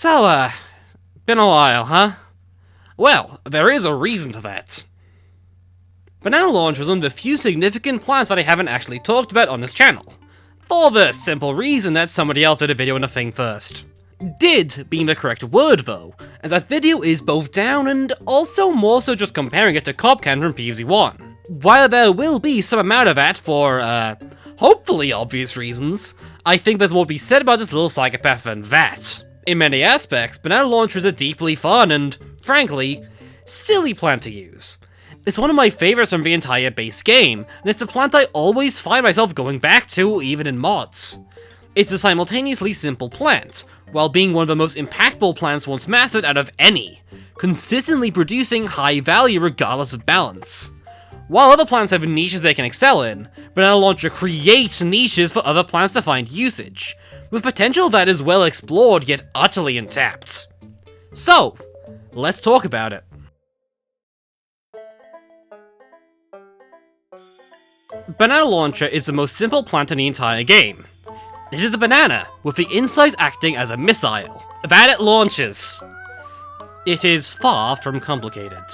So, been a while, huh? Well, there is a reason for that. Banana Launch was one of the few significant plants that I haven't actually talked about on this channel. For the simple reason that somebody else did a video on the thing first. Did being the correct word though, as that video is both down and also more so just comparing it to Copcan from PvZ1. While there will be some amount of that for, hopefully obvious reasons, I think there's more to be said about this little psychopath than that. In many aspects, Banana Launch is a deeply fun and, frankly, silly plant to use. It's one of my favorites from the entire base game, and it's a plant I always find myself going back to, even in mods. It's a simultaneously simple plant, while being one of the most impactful plants once mastered out of any, consistently producing high value regardless of balance. While other plants have niches they can excel in, Banana Launcher creates niches for other plants to find usage, with potential that is well explored yet utterly untapped. So, let's talk about it. Banana Launcher is the most simple plant in the entire game. It is a banana, with the insides acting as a missile that it launches. It is far from complicated.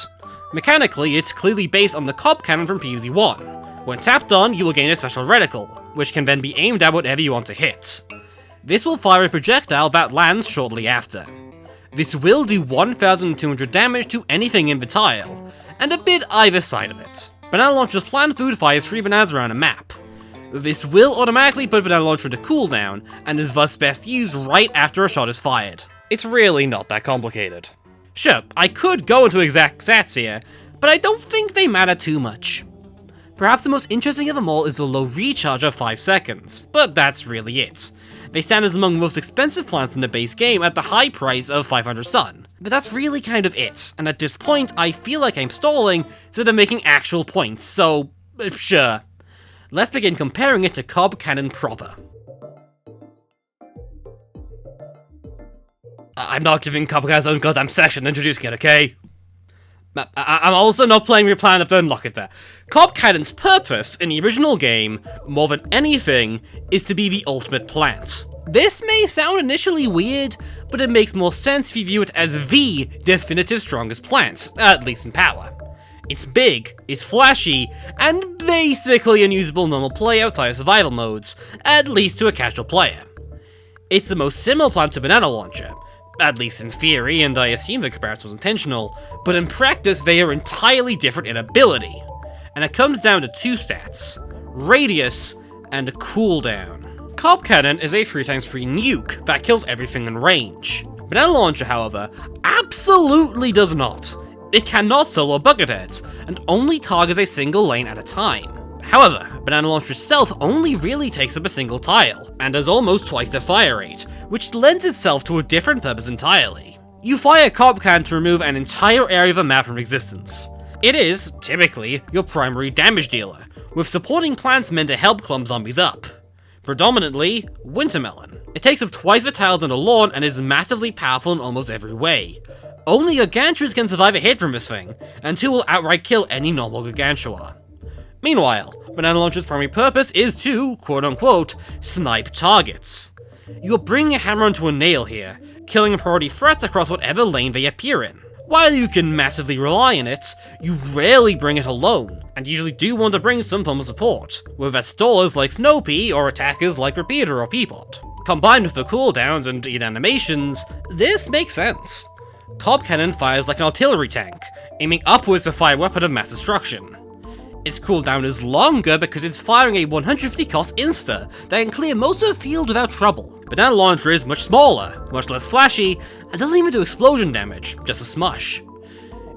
Mechanically, it's clearly based on the Cop Cannon from PvZ1. When tapped on, you will gain a special reticle, which can then be aimed at whatever you want to hit. This will fire a projectile that lands shortly after. This will do 1,200 damage to anything in the tile, and a bit either side of it. Banana Launcher's plant food fires 3 bananas around a map. This will automatically put Banana Launcher to cooldown, and is thus best used right after a shot is fired. It's really not that complicated. Sure, I could go into exact stats here, but I don't think they matter too much. Perhaps the most interesting of them all is the low recharge of 5 seconds, but that's really it. They stand as among the most expensive plants in the base game at the high price of 500 sun. But that's really kind of it, and at this point I feel like I'm stalling instead of making actual points, so sure. Let's begin comparing it to Cob Cannon proper. I'm not giving Cob Cannon's own goddamn section introducing it, okay? I'm also not playing Replanted to unlock it there. Cob Cannon's purpose in the original game, more than anything, is to be the ultimate plant. This may sound initially weird, but it makes more sense if you view it as the definitive strongest plant, at least in power. It's big, it's flashy, and basically unusable normal play outside of survival modes, at least to a casual player. It's the most similar plant to Banana Launcher, at least in theory, and I assume the comparison was intentional, but in practice they are entirely different in ability. And it comes down to 2 stats, radius and cooldown. Cob Cannon is a 3x3 nuke that kills everything in range. Banana Launcher, however, absolutely does not. It cannot solo bucketheads, and only targets a single lane at a time. However, Banana Launcher itself only really takes up a single tile, and has almost twice the fire rate, which lends itself to a different purpose entirely. You fire Cob Cannon to remove an entire area of the map from existence. It is, typically, your primary damage dealer, with supporting plants meant to help clump zombies up. Predominantly, Wintermelon. It takes up twice the tiles on the lawn and is massively powerful in almost every way. Only Gargantuas can survive a hit from this thing, and 2 will outright kill any normal Gargantua. Meanwhile, Banana Launcher's primary purpose is to, quote-unquote, snipe targets. You're bringing a hammer onto a nail here, killing priority threats across whatever lane they appear in. While you can massively rely on it, you rarely bring it alone, and usually do want to bring some form of support, whether that's stallers like Snowpea or attackers like Repeater or Peapod. Combined with the cooldowns and even animations, this makes sense. Cob Cannon fires like an artillery tank, aiming upwards to fire a weapon of mass destruction. Its cooldown is longer because it's firing a 150 cost insta that can clear most of the field without trouble. Banana Launcher is much smaller, much less flashy, and doesn't even do explosion damage, just a smush.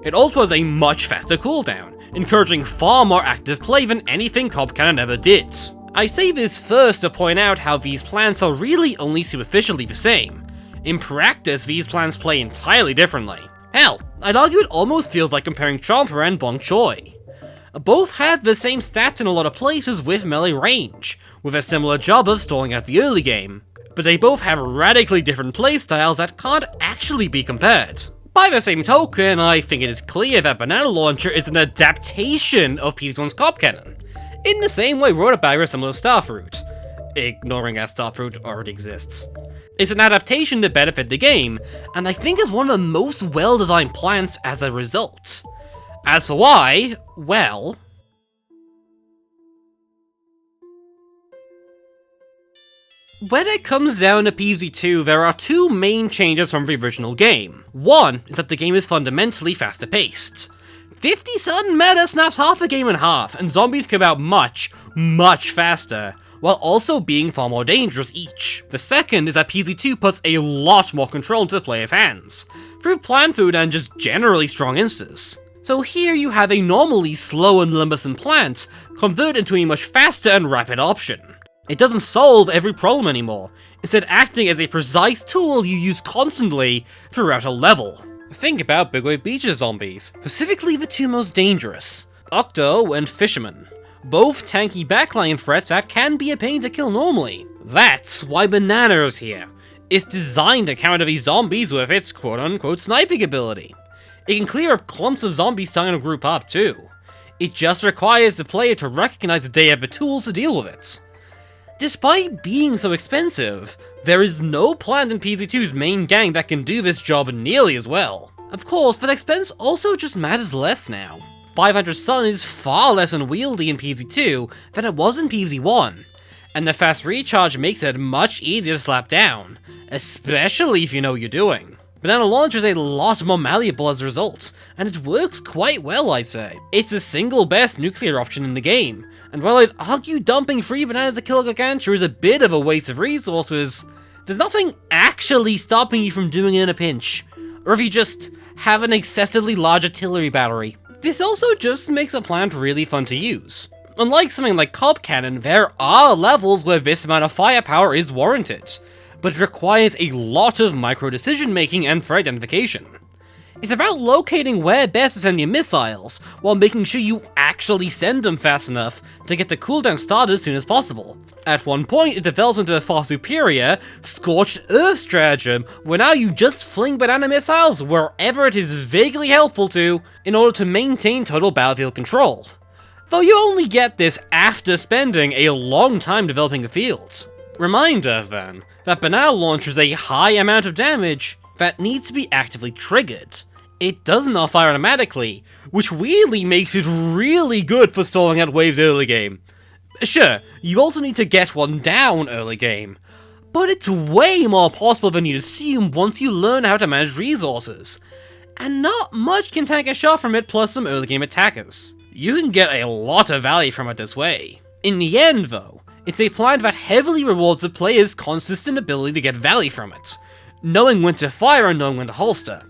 It also has a much faster cooldown, encouraging far more active play than anything Cob Cannon ever did. I say this first to point out how these plants are really only superficially the same. In practice, these plants play entirely differently. Hell, I'd argue it almost feels like comparing Chomper and Bong Choy. Both have the same stats in a lot of places with melee range, with a similar job of stalling out the early game, but they both have radically different playstyles that can't actually be compared. By the same token, I think it is clear that Banana Launcher is an adaptation of PvZ1's Cop Cannon, in the same way Rotobagger is similar to Starfruit, ignoring that Starfruit already exists. It's an adaptation to better fit the game, and I think is one of the most well-designed plants as a result. As for why, well... when it comes down to PvZ2, there are two main changes from the original game. One is that the game is fundamentally faster paced. 50 sudden meta snaps half a game in half, and zombies come out much, much faster, while also being far more dangerous each. The second is that PvZ2 puts a lot more control into the player's hands, through plant food and just generally strong instances. So here you have a normally slow and lumbersome plant converted into a much faster and rapid option. It doesn't solve every problem anymore, instead acting as a precise tool you use constantly throughout a level. Think about big wave beaches zombies, specifically the two most dangerous, Octo and Fisherman. Both tanky backline threats that can be a pain to kill normally. That's why Banana is here. It's designed to counter these zombies with its quote-unquote sniping ability. It can clear up clumps of zombies starting to group up too. It just requires the player to recognize that they have the tools to deal with it. Despite being so expensive, there is no plant in PvZ2's main gang that can do this job nearly as well. Of course, that expense also just matters less now. 500 Sun is far less unwieldy in PvZ2 than it was in PvZ1, and the fast recharge makes it much easier to slap down, especially if you know what you're doing. Banana Launch is a lot more malleable as a result, and it works quite well, I'd say. It's the single best nuclear option in the game, and while I'd argue dumping 3 bananas to kill a Gargantua is a bit of a waste of resources, there's nothing actually stopping you from doing it in a pinch, or if you just have an excessively large artillery battery. This also just makes the plant really fun to use. Unlike something like Cob Cannon, there are levels where this amount of firepower is warranted, but it requires a lot of micro-decision making and threat identification. It's about locating where best to send your missiles, while making sure you actually send them fast enough to get the cooldown started as soon as possible. At one point, it develops into a far superior, Scorched Earth stratagem, where now you just fling banana missiles wherever it is vaguely helpful to, in order to maintain total battlefield control. Though you only get this after spending a long time developing the field. Reminder, then, that Banana Launch is a high amount of damage that needs to be actively triggered. It does not fire automatically, which weirdly makes it really good for stalling out waves early game. Sure, you also need to get one down early game, but it's way more possible than you'd assume once you learn how to manage resources, and not much can tank a shot from it plus some early game attackers. You can get a lot of value from it this way. In the end though, it's a plan that heavily rewards the player's consistent ability to get value from it, knowing when to fire and knowing when to holster,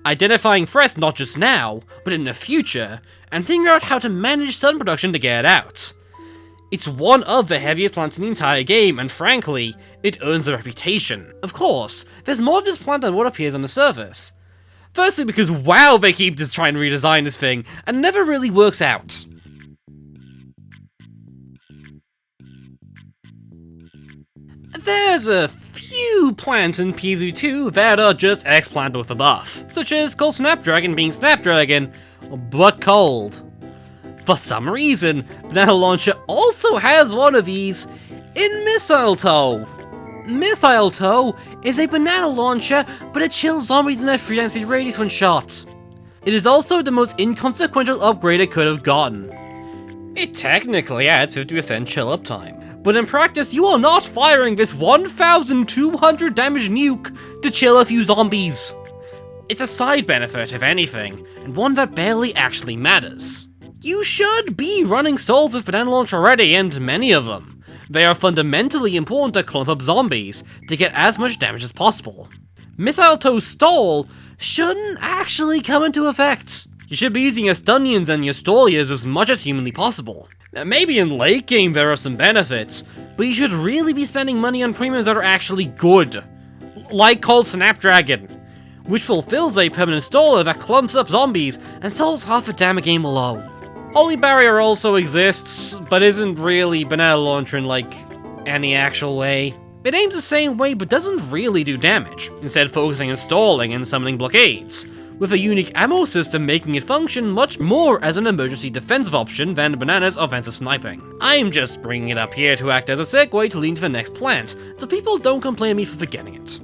identifying threats not just now, but in the future, and figuring out how to manage sun production to get it out. It's one of the heaviest plants in the entire game, and frankly, it earns the reputation. Of course, there's more of this plant than what appears on the surface. Firstly because wow, they keep just trying to redesign this thing, and it never really works out. There's a few plants in PvZ2 that are just X-plant with a buff, such as Cold Snapdragon being Snapdragon, but cold. For some reason, Banana Launcher also has one of these in Mistletoe. Mistletoe is a banana launcher, but it chills zombies in their 3 times the radius when shot. It is also the most inconsequential upgrade it could have gotten. It technically adds 50% chill uptime, but in practice you are not firing this 1200 damage nuke to chill a few zombies. It's a side benefit if anything, and one that barely actually matters. You should be running stalls with Banana Launch already, and many of them. They are fundamentally important to clump up zombies to get as much damage as possible. Mistletoe's stall shouldn't actually come into effect. You should be using your Stunions and your Stolias as much as humanly possible. Now, maybe in late game there are some benefits, but you should really be spending money on premiums that are actually good. Like Cold Snapdragon, which fulfills a permanent staller that clumps up zombies and solves half the damage game alone. Holy Barrier also exists, but isn't really Banana Launcher in like any actual way. It aims the same way but doesn't really do damage, instead focusing on stalling and summoning blockades, with a unique ammo system making it function much more as an emergency defensive option than Banana's offensive sniping. I'm just bringing it up here to act as a segue to lead to the next plant, so people don't complain at me for forgetting it.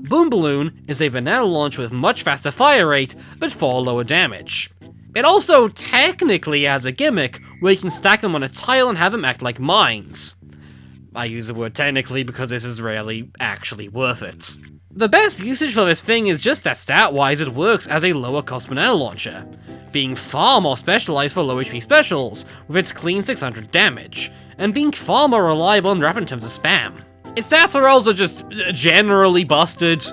Boom Balloon is a banana launcher with much faster fire rate, but far lower damage. It also technically has a gimmick where you can stack them on a tile and have them act like mines. I use the word technically because this is rarely actually worth it. The best usage for this thing is just that stat-wise it works as a lower cost banana launcher, being far more specialized for low HP specials with its clean 600 damage, and being far more reliable and rapid in terms of spam. Its stats are also just generally busted,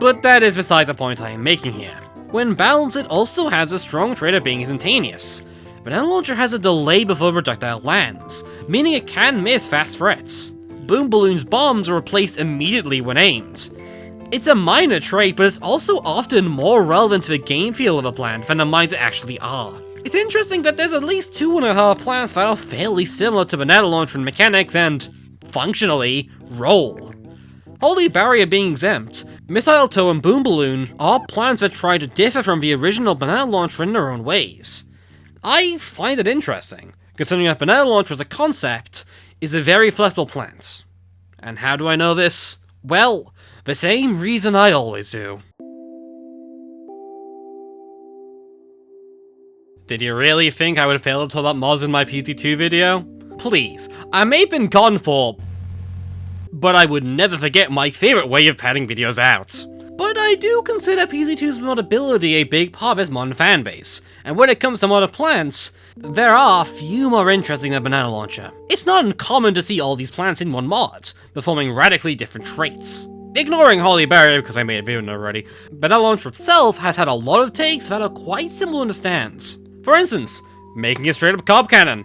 but that is besides the point I am making here. When balanced, it also has a strong trait of being instantaneous. Banana Launcher has a delay before a projectile lands, meaning it can miss fast threats. Boom Balloon's bombs are replaced immediately when aimed. It's a minor trait, but it's also often more relevant to the game feel of a plant than the mines actually are. It's interesting that there's at least 2.5 plants that are fairly similar to Banana Launcher in mechanics and, functionally, role. Holy Barrier being exempt, Missile Toe and Boom Balloon are plants that try to differ from the original Banana Launcher in their own ways. I find it interesting, considering that Banana Launcher as a concept is a very flexible plant. And how do I know this? Well, the same reason I always do. Did you really think I would fail to talk about mods in my PvZ2 video? Please, I may have been gone for, but I would never forget my favorite way of padding videos out. But I do consider PvZ2's modability a big part of its modern fanbase, and when it comes to modded plants, there are few more interesting than Banana Launcher. It's not uncommon to see all these plants in one mod, performing radically different traits. Ignoring Holy Barrier because I made a video on it already, Banana Launcher itself has had a lot of takes that are quite simple to understand. For instance, making a straight up cob cannon.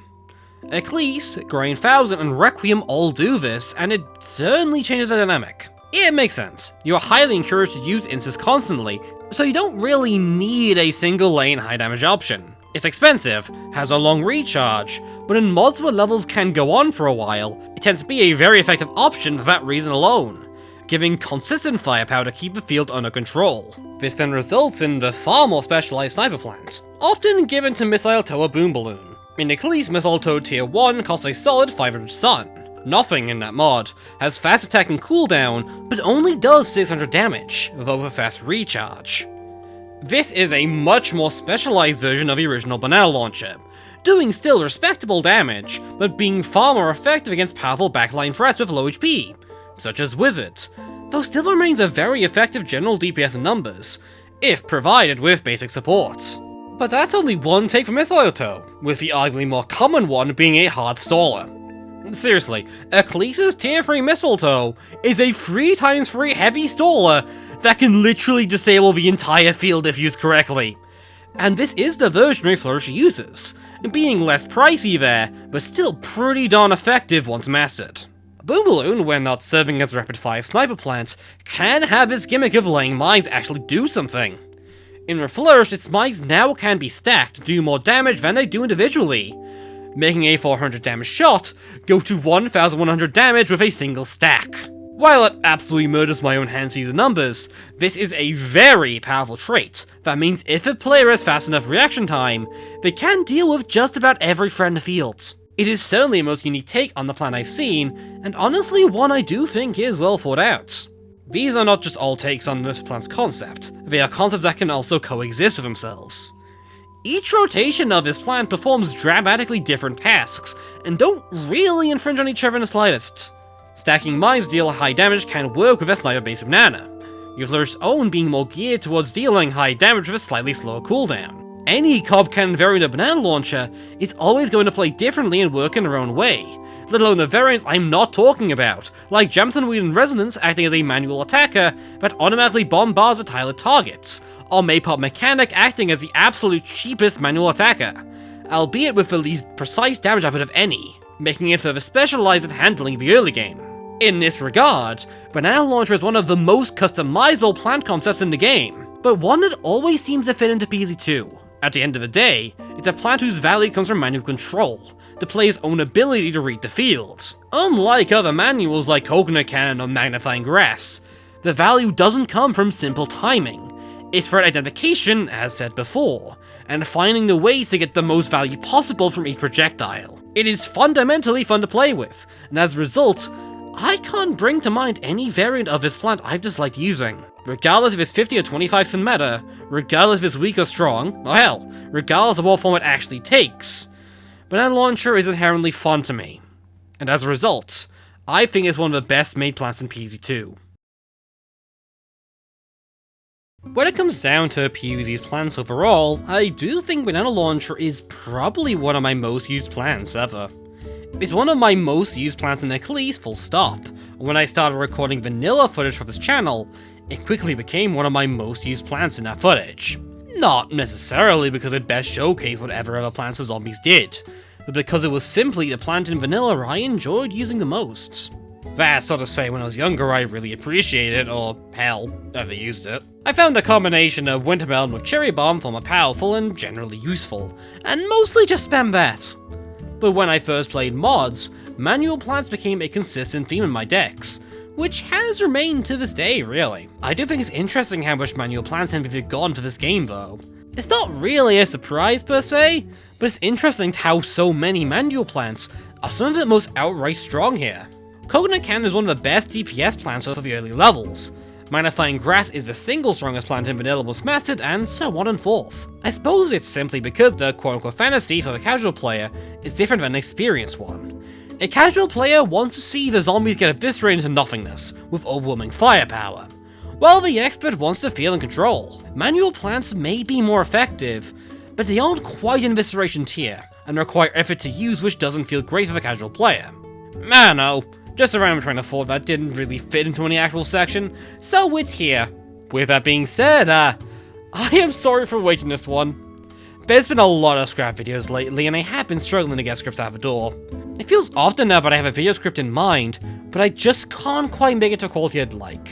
Ecclese, Grain 1000, and Requiem all do this, and it certainly changes the dynamic. It makes sense. You are highly encouraged to use instances constantly, so you don't really need a single lane high damage option. It's expensive, has a long recharge, but in mods where levels can go on for a while, it tends to be a very effective option for that reason alone, giving consistent firepower to keep the field under control. This then results in the far more specialized sniper plant, often given to Missile Toe or Boom Balloon. In Ecclese, Missile Toe Tier 1 costs a solid 500 sun. Nothing in that mod has fast attack and cooldown, but only does 600 damage, though with a fast recharge. This is a much more specialized version of the original Banana Launcher, doing still respectable damage, but being far more effective against powerful backline threats with low HP, such as Wizards, though still remains a very effective general DPS in numbers, if provided with basic support. But that's only one take from Missile Toe, with the arguably more common one being a hard staller. Seriously, Ecclese's Tier 3 Missile Toe is a 3x3 heavy staller that can literally disable the entire field if used correctly. And this is the version Reflourished uses, being less pricey there, but still pretty darn effective once mastered. Boom Balloon, when not serving as a rapid-fire sniper plant, can have its gimmick of letting mines actually do something. In Reflourished, its mines now can be stacked to do more damage than they do individually, making a 400 damage shot go to 1100 damage with a single stack. While it absolutely murders my own hand to use the numbers, this is a very powerful trait that means if a player has fast enough reaction time, they can deal with just about every threat in the field. It is certainly the most unique take on the plan I've seen, and honestly one I do think is well thought out. These are not just all takes on this plan's concept, they are concepts that can also coexist with themselves. Each rotation of this plant performs dramatically different tasks, and don't really infringe on each other in the slightest. Stacking mines to deal high damage can work with a sniper based banana, Reflourished's own being more geared towards dealing high damage with a slightly slower cooldown. Any cob cannon variant of Banana Launcher is always going to play differently and work in their own way, let alone the variants I'm not talking about, like Jamson Weed and Resonance acting as a manual attacker that automatically bombards the tile at targets, or Maypop Mechanic acting as the absolute cheapest manual attacker, albeit with the least precise damage output of any, making it further specialized at handling the early game. In this regard, Banana Launcher is one of the most customizable plant concepts in the game, but one that always seems to fit into PvZ2. At the end of the day, it's a plant whose value comes from manual control, the player's own ability to read the field. Unlike other manuals like Coconut Cannon or Magnifying Grass, the value doesn't come from simple timing. It's threat identification, as said before, and finding the ways to get the most value possible from each projectile. It is fundamentally fun to play with, and as a result, I can't bring to mind any variant of this plant I've disliked using. Regardless if it's 50 or 25 cent meta, regardless if it's weak or strong, or hell, regardless of what form it actually takes, Banana Launcher is inherently fun to me. And as a result, I think it's one of the best made plants in PvZ2. When it comes down to PvZ's plants overall, I do think Banana Launcher is probably one of my most used plants ever. It's one of my most used plants in Eclipse, full stop. When I started recording vanilla footage for this channel, it quickly became one of my most used plants in that footage. Not necessarily because it best showcased whatever other plants or zombies did, but because it was simply the plant in vanilla I enjoyed using the most. That's not to say when I was younger I really appreciated it, or hell, ever used it. I found the combination of Wintermelon with Cherry Bomb more powerful and generally useful, and mostly just spam that. But when I first played mods, manual plants became a consistent theme in my decks, which has remained to this day, really. I do think it's interesting how much manual plants tend to be forgotten for this game, though. It's not really a surprise per se, but it's interesting how so many manual plants are some of the most outright strong here. Coconut Cannon is one of the best DPS plants for the early levels. Magnifying Grass is the single strongest plant in vanilla most mastered, and so on and forth. I suppose it's simply because the quote-unquote fantasy for the casual player is different than an experienced one. A casual player wants to see the zombies get eviscerated into nothingness, with overwhelming firepower, while the expert wants to feel in control. Manual plants may be more effective, but they aren't quite in evisceration tier, and require effort to use which doesn't feel great for the casual player. I know. Just a random train of thought that didn't really fit into any actual section, so it's here. With that being said, I am sorry for waiting this one. There's been a lot of scrap videos lately, and I have been struggling to get scripts out the door. It feels often now that I have a video script in mind, but I just can't quite make it to quality I'd like.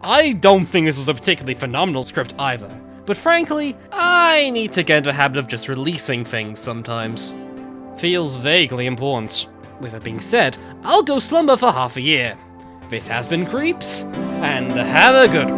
I don't think this was a particularly phenomenal script either, but frankly, I need to get into the habit of just releasing things sometimes. Feels vaguely important. With that being said, I'll go slumber for half a year. This has been Creeps, and have a good one.